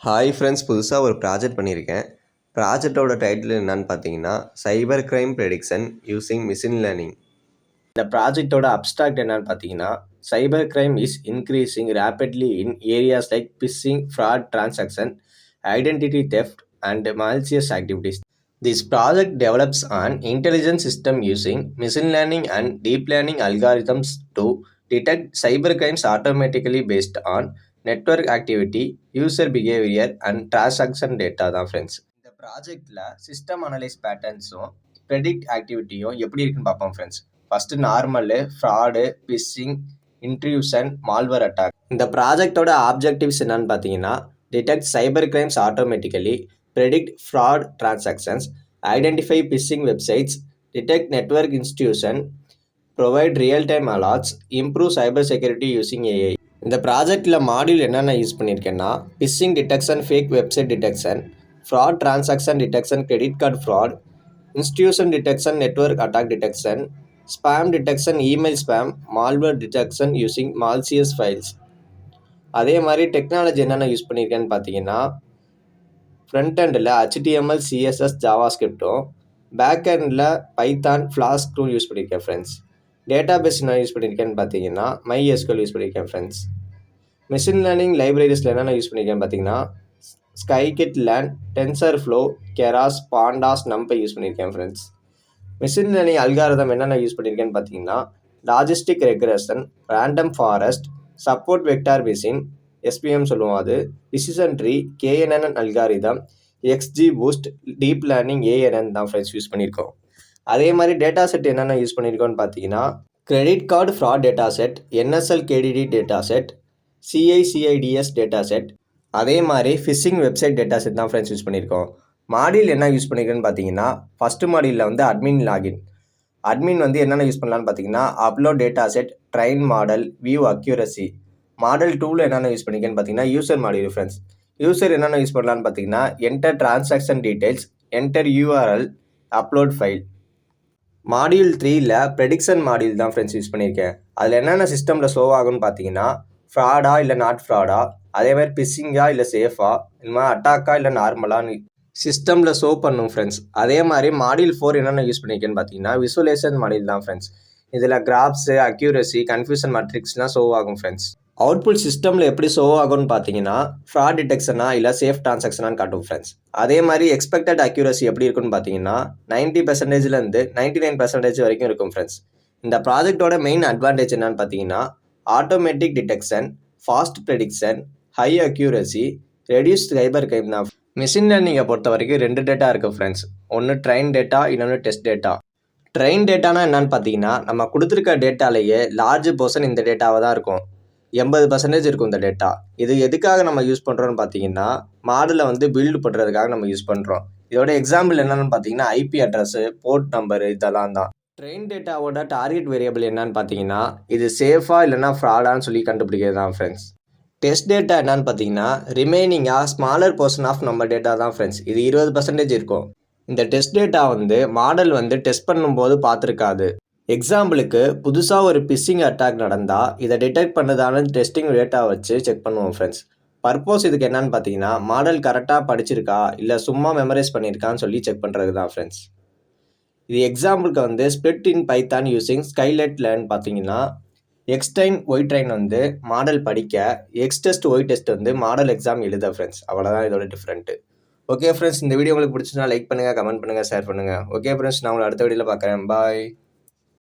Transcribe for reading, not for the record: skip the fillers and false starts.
Hi friends, புதுசாக ஒரு project பண்ணியிருக்கேன். ப்ராஜெக்டோட டைட்டில் என்னன்னு பார்த்தீங்கன்னா, cyber crime prediction using machine learning. இந்த ப்ராஜெக்டோட அப்ஸ்ட்ராக்ட் என்னன்னு பார்த்தீங்கன்னா, cyber crime is increasing rapidly in areas like phishing, fraud transaction, identity theft and malicious activities. This project develops an intelligent system using machine learning and deep learning algorithms to detect cybercrimes automatically based on network activity, user behavior and transaction data தான் friends. இந்த ப்ராஜெக்டில் system analyse பேட்டர்ன்ஸும் predict ஆக்டிவிட்டியும் எப்படி இருக்குன்னு பார்ப்போம் friends. First normal, fraud, pissing, intrusion, malware attack. இந்த ப்ராஜெக்டோட objectives என்னன்னு பார்த்தீங்கன்னா, detect cyber crimes automatically, predict fraud transactions, identify phishing websites, detect network institution, provide real-time alerts, improve cyber security using AI. இந்த ப்ராஜெக்டில் module என்னென்ன use பண்ணியிருக்கேன்னா, phishing detection, fake website detection, fraud transaction detection, credit card fraud, intrusion detection, network attack detection, spam detection, email spam, malware detection using malicious files. அதே மாதிரி technology என்னென்ன use பண்ணியிருக்கேன்னு பார்த்தீங்கன்னா, front எண்டில் HTML, CSS, ஜாவாஸ்கிரிப்டும், பேக் எண்டில் Python, ஃப்ளாஸ்க்கும் use பண்ணியிருக்கேன் friends. Data base என்ன use பண்ணியிருக்கேன்னு பார்த்தீங்கன்னா, MySQL யூஸ் பண்ணியிருக்கேன் ஃப்ரெண்ட்ஸ். மிஷின் லேர்னிங் லைப்ரரிஸில் என்னென்ன யூஸ் பண்ணியிருக்கேன்னு பார்த்தீங்கன்னா, scikit-learn, TensorFlow, Keras, Pandas, NumPy use பண்ணியிருக்கேன் ஃப்ரெண்ட்ஸ். மிஷின் லேர்னிங் அல்காரிதம் என்னென்ன யூஸ் பண்ணியிருக்கேன்னு பார்த்தீங்கன்னா, logistic regression, random forest, support vector machine, SVM சொல்லுவோம் அது, decision tree, KNN algorithm, XGBoost, deep learning, ANN தான் ஃப்ரெண்ட்ஸ் யூஸ் பண்ணியிருக்கோம். அதே மாதிரி டேட்டா செட் என்னென்ன யூஸ் பண்ணியிருக்கோன்னு பார்த்தீங்கன்னா, credit card fraud data set, NSL KDD data set, CICIDS data set, அதே மாதிரி ஃபிஷிங் வெப்சைட் டேட்டா செட் தான் ஃப்ரெண்ட்ஸ் யூஸ் பண்ணியிருக்கோம். மாடியூல் என்ன யூஸ் பண்ணியிருக்கேன்னு பார்த்தீங்கன்னா, ஃபஸ்ட்டு மாடியூலில் வந்து அட்மின் லாகின். அட்மின் வந்து என்னென்ன யூஸ் பண்ணலான்னு பார்த்தீங்கன்னா, upload data set, train model, view accuracy. Model 2ல் என்னென்ன யூஸ் பண்ணியிருக்கேன்னு பார்த்தீங்கன்னா, யூசர் மாடியூல் ஃப்ரெண்ட்ஸ். யூசர் என்னென்ன யூஸ் பண்ணலான்னு பார்த்தீங்கன்னா, enter transaction details, enter URL, upload file. மாடியூல் 3ல் ப்ரெடிக்ஷன் மாடியூல் தான் ஃப்ரெண்ட்ஸ் யூஸ் பண்ணியிருக்கேன். அதில் என்னென்ன சிஸ்டமில் ஷோ ஆகும்னு பார்த்தீங்கன்னா, ஃப்ராடா இல்லை நாட் ஃப்ராடா, அதே மாதிரி பிஸ்ஸிங்கா இல்லை சேஃபா, இந்த மாதிரி அட்டாக்கா இல்லை நார்மலான்னு சிஸ்டமில் ஷோ பண்ணும் ஃப்ரெண்ட்ஸ். அதே மாதிரி மாடியூல் 4 என்னென்ன யூஸ் பண்ணியிருக்கேன்னு பார்த்தீங்கன்னா, விசுவலேஷன் மாடியூல் தான் ஃப்ரெண்ட்ஸ். இதில் கிராஃப்ஸு, அக்யூரசி, கன்ஃபியூஷன் மேட்ரிக்ஸ்லாம் ஷோ ஆகும் ஃப்ரெண்ட்ஸ். அவுட்புட் சிஸ்டமில் எப்படி ஷோ ஆகும்னு பார்த்தீங்கன்னா, ஃப்ராட் டிடெக்ஷனா இல்லை சேஃப் டிரான்சாக்ஷனான்னு காட்டும் ஃப்ரெண்ட்ஸ். அதே மாதிரி எக்ஸ்பெக்டட் அக்யூரசி எப்படி இருக்குன்னு பார்த்தீங்கன்னா, 90%லேருந்து 99% வரைக்கும் இருக்கும் ஃப்ரெண்ட்ஸ். இந்த ப்ராஜெக்டோட மெயின் அட்வான்டேஜ் என்னன்னு பார்த்தீங்கன்னா, automatic detection, fast prediction, high accuracy, reduce cyber crime தான். மிஷின் லேர்னிங்கை பொறுத்த வரைக்கும் 2 டேட்டா இருக்குது ஃப்ரெண்ட்ஸ். ஒன்று ட்ரெயின் டேட்டா, இன்னொன்று டெஸ்ட் டேட்டா. ட்ரெயின் டேட்டானா என்னன்னு பார்த்தீங்கன்னா, நம்ம கொடுத்துருக்க டேட்டாலேயே லார்ஜ் போர்ஷன் இந்த டேட்டாவை தான் இருக்கும். 80% இருக்கும் இந்த டேட்டா. இது எதுக்காக நம்ம யூஸ் பண்ணுறோன்னு பார்த்தீங்கன்னா, மாடலை வந்து பில்டு பண்ணுறதுக்காக நம்ம யூஸ் பண்ணுறோம். இதோட எக்ஸாம்பிள் என்னென்னு பார்த்தீங்கன்னா, IP அட்ரஸு, போர்ட் நம்பரு, இதெல்லாம் தான். ட்ரெயின் டேட்டாவோட டார்கெட் வேரியபிள் என்னன்னு பார்த்தீங்கன்னா, இது சேஃபா இல்லைனா ஃப்ராடான்னு சொல்லி கண்டுபிடிக்கிறது தான் ஃப்ரெண்ட்ஸ். டெஸ்ட் டேட்டா என்னன்னு பார்த்தீங்கன்னா, ரிமைனிங்காக ஸ்மாலர் போர்ஷன் ஆஃப் நம்ம டேட்டா தான் ஃப்ரெண்ட்ஸ். இது 20% இருக்கும். இந்த டெஸ்ட் டேட்டா வந்து மாடல் வந்து டெஸ்ட் பண்ணும்போது பார்த்துருக்காது. எக்ஸாம்பிளுக்கு புதுசாக ஒரு பிஸ்ஸிங் அட்டாக் நடந்தால் இதை டிடெக்ட் பண்ணதான டெஸ்டிங் டேட்டா வச்சு செக் பண்ணுவோம் ஃப்ரெண்ட்ஸ். பர்பஸ் இதுக்கு என்னன்னு பார்த்தீங்கன்னா, மாடல் கரெக்டாக படிச்சிருக்கா இல்லை சும்மா மெமரைஸ் பண்ணியிருக்கான்னு சொல்லி செக் பண்ணுறது தான் ஃப்ரெண்ட்ஸ். இது எக்ஸாம்பிளுக்கு வந்து ஸ்பிளிட் இன் பைத்தான் யூசிங் ஸ்கைலைட் லேர்ன் பார்த்தீங்கன்னா, எக்ஸ்டைன் ஒய் ட்ரைன் வந்து மாடல் படிக்க, எக்ஸ்டெஸ்ட் ஒய் டெஸ்ட் வந்து மாடல் எக்ஸாம் எழுத ஃப்ரெண்ட்ஸ். அவ்வளோதான் இதோட டிஃப்ரெண்ட்டு. ஓகே ஃப்ரெண்ட்ஸ், இந்த வீடியோ உங்களுக்கு பிடிச்சிருந்தா லைக் பண்ணுங்கள், கமெண்ட் பண்ணுங்கள், ஷேர் பண்ணுங்கள். ஓகே ஃப்ரெண்ட்ஸ், நான் உங்களை அடுத்த வீடியோவில் பார்க்குறேன். பாய்.